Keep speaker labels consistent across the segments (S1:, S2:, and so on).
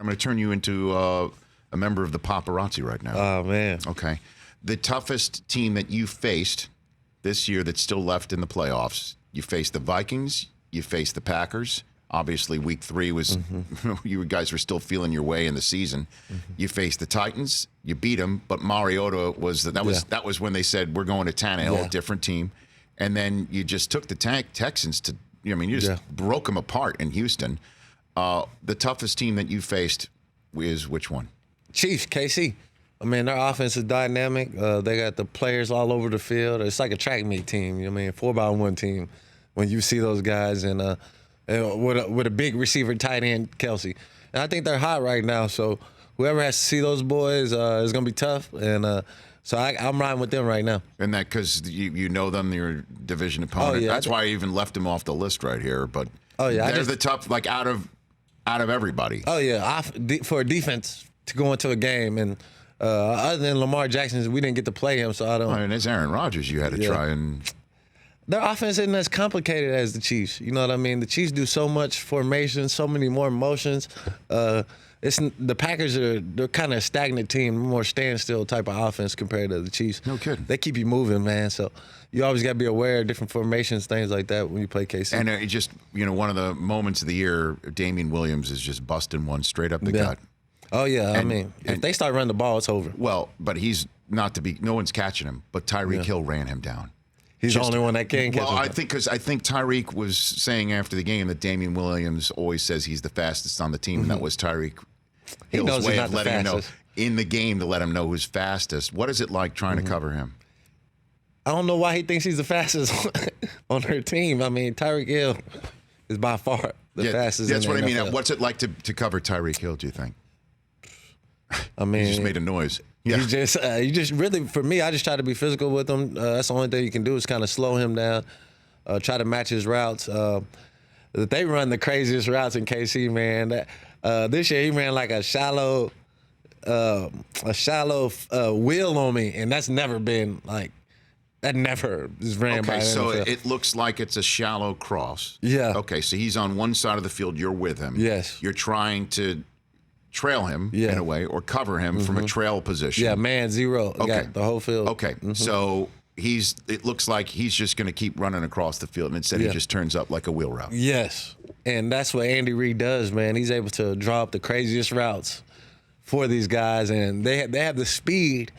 S1: I'm going to turn you into a member of the paparazzi right now.
S2: Oh, man.
S1: Okay. The toughest team that you faced this year that's still left in the playoffs, you faced the Vikings, you faced the Packers. Obviously, week 3 was you guys were still feeling your way in the season. You faced the Titans, you beat them, but Mariota that was when they said we're going to Tannehill, a different team, and then you just took the Texans to. You just broke them apart in Houston. The toughest team that you faced is which one?
S2: Chiefs, KC. I mean, their offense is dynamic. They got the players all over the field. It's like a track meet team. 4x1 team. When you see those guys and with a big receiver, tight end, Kelsey. And I think they're hot right now. So whoever has to see those boys is going to be tough. And so I'm riding with them right now.
S1: And that because you know them, your division opponent.
S2: Oh, yeah.
S1: That's why I even left them off the list right here. But they're the tough, like out of everybody.
S2: Oh yeah, for a defense to go into a game and. Other than Lamar Jackson, we didn't get to play him, so I don't.
S1: And it's Aaron Rodgers. You had to try and.
S2: Their offense isn't as complicated as the Chiefs. You know what I mean? The Chiefs do so much formation, so many more motions. The Packers they're kind of a stagnant team, more standstill type of offense compared to the Chiefs.
S1: No kidding.
S2: They keep you moving, man. So you always got to be aware of different formations, things like that when you play KC.
S1: And it just one of the moments of the year, Damian Williams is just busting one straight up the gut.
S2: Oh, yeah. If they start running the ball, it's over.
S1: Well, but he's not to be – no one's catching him. But Tyreek Hill ran him down.
S2: He's the only one that can catch him.
S1: Well, I think Tyreek was saying after the game that Damian Williams always says he's the fastest on the team, and that was Tyreek Hill's way of letting him know in the game to let him know who's fastest. What is it like trying to cover him?
S2: I don't know why he thinks he's the fastest on her team. Tyreek Hill is by far the fastest.
S1: That's
S2: in the
S1: what
S2: NFL.
S1: I mean. What's it like to cover Tyreek Hill, do you think?
S2: He
S1: just made a noise.
S2: Yeah. You just really, for me, I just try to be physical with him. That's the only thing you can do is kind of slow him down, try to match his routes. They run the craziest routes in KC, man. This year he ran like a shallow wheel on me, and that's never been like that. Never is ran by.
S1: Okay, so
S2: NFL.
S1: it looks like it's a shallow cross.
S2: Yeah.
S1: Okay, so he's on one side of the field. You're with him.
S2: Yes.
S1: You're trying to trail him in a way or cover him from a trail position.
S2: Yeah, man, zero.
S1: Okay.
S2: Got the whole field.
S1: Okay, so it looks like he's just going to keep running across the field, and instead he just turns up like a wheel route.
S2: Yes, and that's what Andy Reid does, man. He's able to draw up the craziest routes for these guys, and they have the speed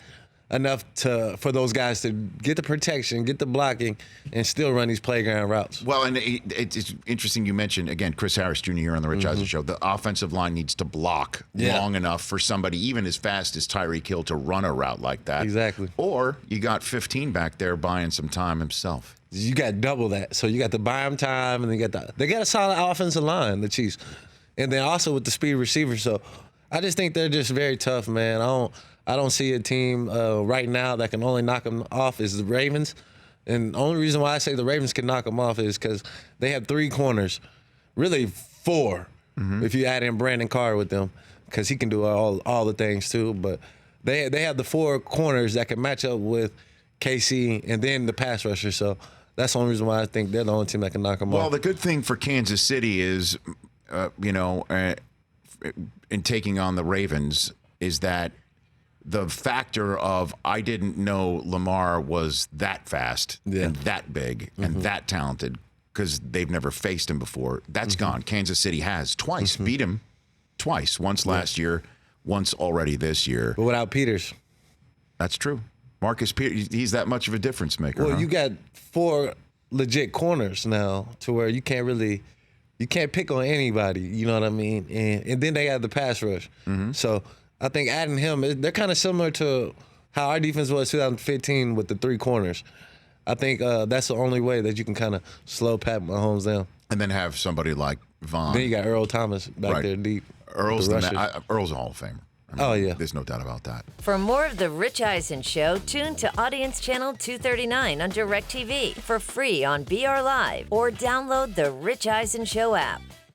S2: enough for those guys to get the protection, get the blocking, and still run these playground routes.
S1: Well, and it's interesting you mentioned, again, Chris Harris Jr. here on the Rich Eisen Show. The offensive line needs to block long enough for somebody, even as fast as Tyreek Hill, to run a route like that.
S2: Exactly.
S1: Or you got 15 back there buying some time himself.
S2: You got double that. So you got the buy him time, and they got a solid offensive line, the Chiefs. And then also with the speed receiver. So I just think they're just very tough, man. I don't see a team right now that can only knock them off is the Ravens. And the only reason why I say the Ravens can knock them off is because they have 3 corners, really 4, if you add in Brandon Carr with them, because he can do all the things too. But they have the 4 corners that can match up with KC and then the pass rusher. So that's the only reason why I think they're the only team that can knock them off.
S1: Well, the good thing for Kansas City is, in taking on the Ravens is that the factor of I didn't know Lamar was that fast and that big and that talented because they've never faced him before. That's gone. Kansas City has twice beat him twice. Once last year, once already this year.
S2: But without Peters.
S1: That's true. Marcus Peters, he's that much of a difference maker.
S2: Well, you got 4 legit corners now to where you can't pick on anybody. You know what I mean? And then they have the pass rush. So I think adding him, they're kind of similar to how our defense was 2015 with the 3 corners. I think that's the only way that you can kind of slow Pat Mahomes down.
S1: And then have somebody like Vaughn.
S2: Then you got Earl Thomas back there deep.
S1: Earl's a Hall of Famer.
S2: Oh, yeah.
S1: There's no doubt about that.
S3: For more of The Rich Eisen Show, tune to Audience Channel 239 on DirecTV for free on BR Live or download the Rich Eisen Show app.